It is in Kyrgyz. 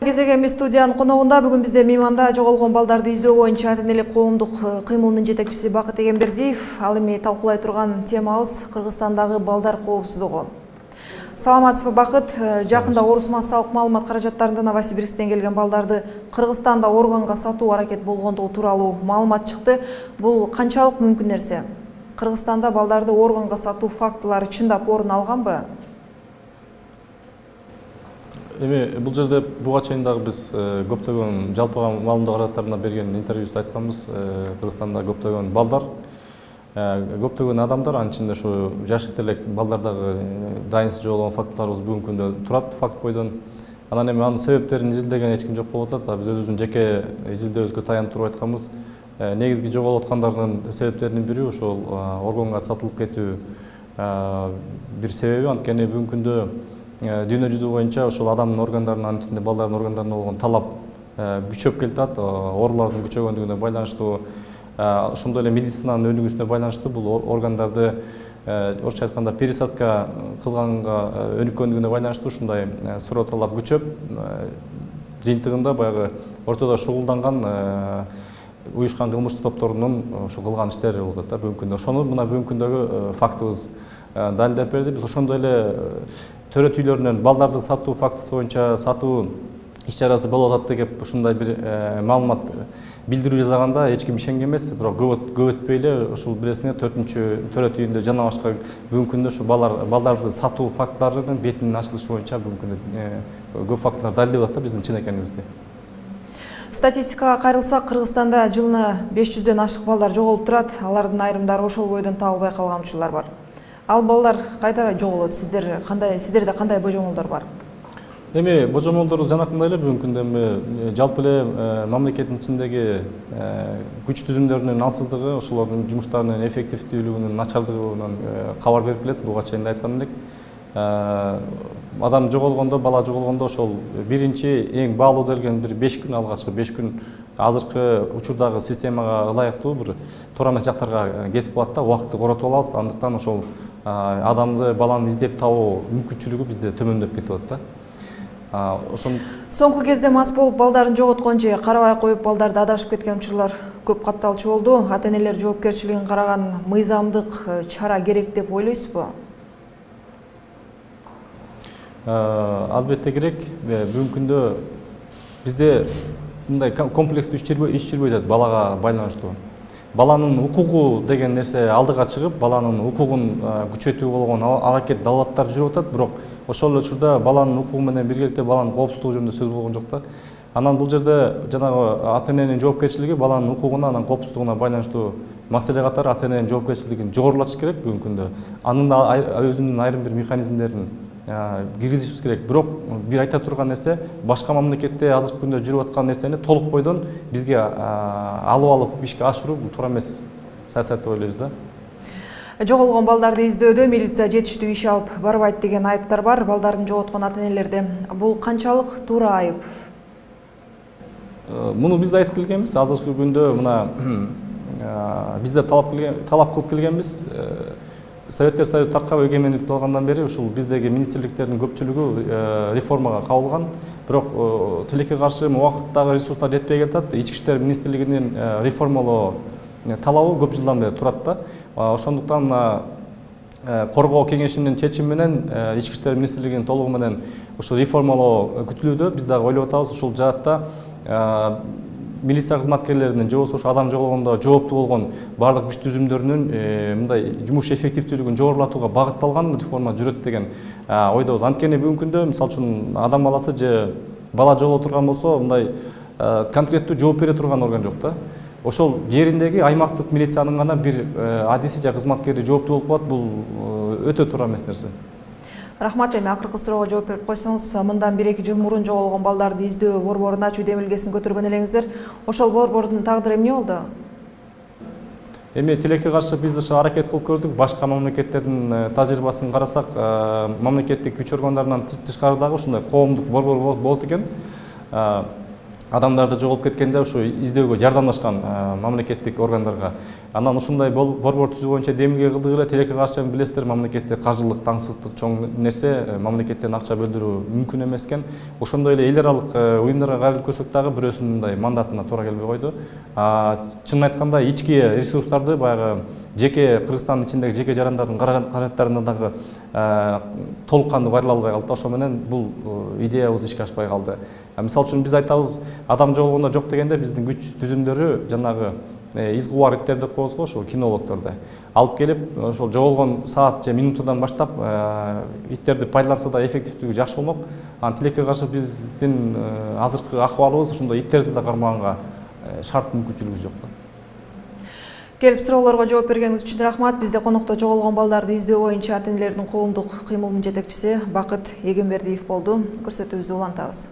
Кезегеми студиянын коногунда бүгүн бизде мейманда жоголгон балдарды издөө боюнча ата-энелик коомдук кыймылынын жетекчиси Бакыт Эгембердиев. Ал эми талкуулай турган темабыз Кыргызстандагы балдар коопсуздугу. Саламатсызбы Бакыт? Жакында орус массалык маалымат каражаттарында Новосибирсктен келген балдарды Кыргызстанда органга сатуу аракет болгондугу тууралуу маалымат чыкты. Бул канчалык мүмкүн нерсе? Кыргызстанда балдарды органга сатуу фактылары чындап орун алганбы? Эми бул жерде буга чейин дагы биз көптөгөн жалпыга маалымдоо каражаттарына берген интервьюбузда айтканбыз. Кыргызстанда көптөгөн балдар, көптөгөн адамдар, анын ичинде ушу жаш элек балдардагы дайынсыз жоголгон фактыларыбыз бүгүнкү күндө турат факт бойдон. Анан эми анын себептерин изилдеген эч ким жок болуп атат. Биз өзүбүздүн жеке изилдөөбүзгө таянып туруп айтканбыз. Негизги жоголуп аткандардын себептеринин бири ошол органга сатылып кетүү бир себеби. Анткени бүгүнкү күндө дүйнө жүзү боюнча ошол адамдын органдарына, анын ичинде балдардын органдарына болгон талап күчөп келатат. Оорулардын күчөгөндүгүнө байланыштуу, ошондой эле медицинанын өнүгүүсүнө байланыштуу бул органдарды орусча айтканда пересадка кылганга өнүккөндүгүнө байланыштуу ушундай суроо талап күчөп, жыйынтыгында баягы ортодо шугулданган уюшкан кылмыштык топторунун ошо кылган иштери болуп атат бүгүнкү күндө. Ошону мына бүгүнкү күндөгү фактыбыз далилдеп берди. Биз ошондой эле төрөт үйлөрүнөн балдарды сатуу фактысы боюнча сатуу иш-чарасы болуп атат деп ушундай бир маалымат билдирүү жасаганда эч ким ишенген эмес. Бирок көп өтпөй эле ушул биресине 4-чү төрөт үйүндө жана башка бүгүнкү күндө ушу балдарды сатуу фактыларынын бетинин ачылышы боюнча бүгүнкү күндө көп фактылар далилдеп атат биздин чын экенибизди. Статистикага кайрылсак, Кыргызстанда жылына 500дөн ашык балдар жоголуп турат. Алардын айрымдары ошол бойдон табылбай калган учурлар бар. Ал балдар кайда жоголот? Сиздерде кандай божомолдор бар? Эми божомолдорубуз жанакындай эле бүгүнкү күндө жалпы эле мамлекеттин ичиндеги күч түзүмдөрүнүн алсыздыгы, ошолордун жумуштарынын эффективдүүлүгүнүн начардыгынан кабар берип келет. Буга чейин да айткан элек. Адам жоголгондо, бала жоголгондо ошол биринчи эң баалуу делген бир 5 күн, алгачкы 5 күн азыркы учурдагы системага ылайыктуу бир туура эмес жактарга кетип калат да, убакытты коротуп алабыз. Андыктан ошол адамды, баланы издеп табуу мүмкүнчүлүгү бизде төмөндөп кетип атат да. Соңку кезде мас болуп балдарын жоготкон же карабай коюп балдарды адашып кеткен учурлар көп катталчу болду. Ата-энелер жоопкерчилигин караган мыйзамдык чара керек деп ойлойсузбу? Албетте керек. Бүгүнкү күндө бизде мындай комплекстүү иш жүрбөй атат балага байланыштуу. Баланын укугу деген нерсе алдыга чыгып, баланын укугун күчөтүү болгон аракет далааттар жүрүп атат, бирок ошол эле учурда баланын укугу менен биргеликте баланын коопсуздугу жөнүндө сөз болгон жок да. Анан бул жерде жанагы ата-эненин жоопкерчилиги баланын укугуна, анан коопсуздугуна байланыштуу маселе катары ата-эненин жоопкерчилигин жогорулатыш керек бүгүнкү күндө. Анын да өзүнүн айрым бир механизмдерин киргизишибиз керек. Бирок бир айта турган нерсе, башка мамлекетте азыркы күндө жүрүп аткан нерсени толук бойдон бизге алып ишке ашыруу бул туура эмес саясат деп ойлойбуз да. Жоголгон балдарды издөөдө милиция жетиштүү иш алып барбайт деген айыптар бар балдарын жоготкон ата-энелерде. Бул канчалык туура айып? Муну биз да айтып келгенбиз. Азыркы күндө мына бизде талап кылып келгенбиз. Советтер Союзу таркап эгемендик алгандан бери ушул биздеги министрликтердин көпчүлүгү реформага кабылган. Бирок тилекке каршы убакыттагы ресурстар жетпей келатат. Ички иштер министрлигинин реформалоо талабы көп жылдан бери турат да. Ошондуктан коргоо кеңешинин чечими менен ички иштер министрлигинин толугу менен ушул реформалоо күтүлүүдө. Биз дагы ойлоп атабыз ушул жаатта милиция кызматкерлеринин же болбосо адам жоголгондо жооптуу болгон баардык күч түзүмдөрүнүн мындай жумуш эффективдүүлүгүн жогорулатууга багытталган реформа жүрөт деген ойдобуз. Анткени бүгүнкү күндө мисалы үчүн адам баласы же бала жоголо турган болсо мындай конкреттүү жооп бере турган орган жок да. Ошол жериндеги аймактык милициянын гана бир адиси же кызматкери жооптуу болуп калат. Бул өтө туура эмес нерсе. Рахмат, эми акыркы суроого жооп берип койсоңуз, мындан 1-2 жыл мурун жоголгон балдарды издөө борборун ачуу демилгесин көтөргөн элеңиздер. Ошол борбордун тагдыры эмне болду? Эми тилекке каршы биз ошо аракет кылып көрдүк. Башка мамлекеттердин тажрыйбасын карасак, мамлекеттик күч органдарынан тышкары дагы ушундай коомдук борбор болот экен. адамдарды жоголуп кеткенде ушу издөөгө жардамдашкан мамлекеттик органдарга. Анан ушундай борбор түзүү боюнча демилге кылдык эле. Тилекке каршы билесиздер, мамлекетте каржылык таңсыздык чоң нерсе, мамлекеттен акча бөлдүрүү мүмкүн эмес экен. Ошондой эле эл аралык уюмдарга кайрылып көрсөк дагы бирөөсүнүн мындай мандатына туура келбей койду. Чынын айтканда ички ресурстарды баягы жеке Кыргызстандын ичиндеги жеке жарандардын каражаттарына дагы толук кандуу байрыла албай калды. Ошо менен бул идеябыз ишке ашпай калды. Мисалы үчүн биз айтабыз, адам жоголгондо жок дегенде биздин күч түзүмдөрү жанагы из кубар иттерди коебуз го, ошол кинологдорду алып келип, ошол жоголгон саат же минутадан баштап иттерди пайдаланса да эффективдүүлүгү жакшы болмок. Анан тилекке каршы биздин азыркы акыбалыбыз ошондой иттерди да кармаганга шарт мүмкүнчүлүгүбүз жок да. Келип суроолорго жооп бергениңиз үчүн рахмат. Бизде конокто жоголгон балдарды издөө боюнча ата энелердин коомдук кыймылынын жетекчиси Бакыт Эгембердиев болду. Көрсөтүүбүздү улантабыз.